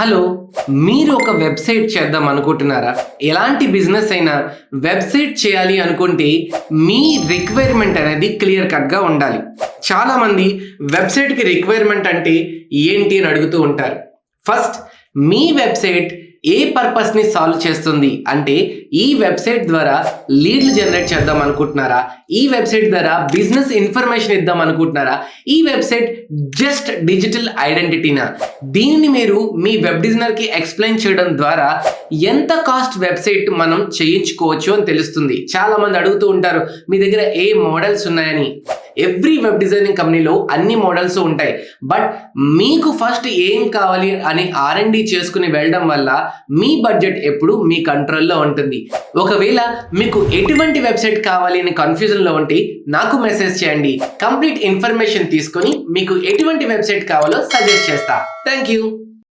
Hello, మీరు ఒక website చేద్దాం అనుకుంటున్నారా? ఎలాంటి బిజినెస్ అయినా వెబ్సైట్ చేయాలి అనుకుంటే మీ రిక్వైర్మెంట్ అనేది క్లియర్ కట్గా ఉండాలి. చాలామంది వెబ్సైట్కి రిక్వైర్మెంట్ అంటే ఏంటి అని అడుగుతూ ఉంటారు. ఫస్ట్, మీ వెబ్సైట్ ఏ పర్పస్ని సాల్వ్ చేస్తుంది అంటే ఈ వెబ్సైట్ ద్వారా లీడ్లు జనరేట్ చేద్దాం అనుకుంటున్నారా? ఈ వెబ్సైట్ ద్వారా బిజినెస్ ఇన్ఫర్మేషన్ ఇద్దాం అనుకుంటున్నారా? ఈ వెబ్సైట్ జస్ట్ డిజిటల్ ఐడెంటిటీనా? దీనిని మీరు మీ వెబ్ డిజైనర్కి ఎక్స్ప్లెయిన్ చేయడం ద్వారా ఎంత కాస్ట్ వెబ్సైట్ మనం చేయించుకోవచ్చు అని తెలుస్తుంది. చాలామంది అడుగుతూ ఉంటారు, మీ దగ్గర ఏ మోడల్స్ ఉన్నాయని. ఎవ్రీ వెబ్ డిజైనింగ్ కంపెనీలో అన్ని మోడల్స్ ఉంటాయి. బట్ మీకు ఫస్ట్ ఏం కావాలి అని R&D చేసుకుని వెళ్ళడం వల్ల మీ బడ్జెట్ ఎప్పుడు మీ కంట్రోల్లో ఉంటుంది. ఒకవేళ మీకు ఎటువంటి వెబ్సైట్ కావాలి అని కన్ఫ్యూజన్లో ఉంటే నాకు మెసేజ్ చేయండి. కంప్లీట్ ఇన్ఫర్మేషన్ తీసుకొని మీకు ఎటువంటి వెబ్సైట్ కావాలో సజెస్ట్ చేస్తా. Thank you.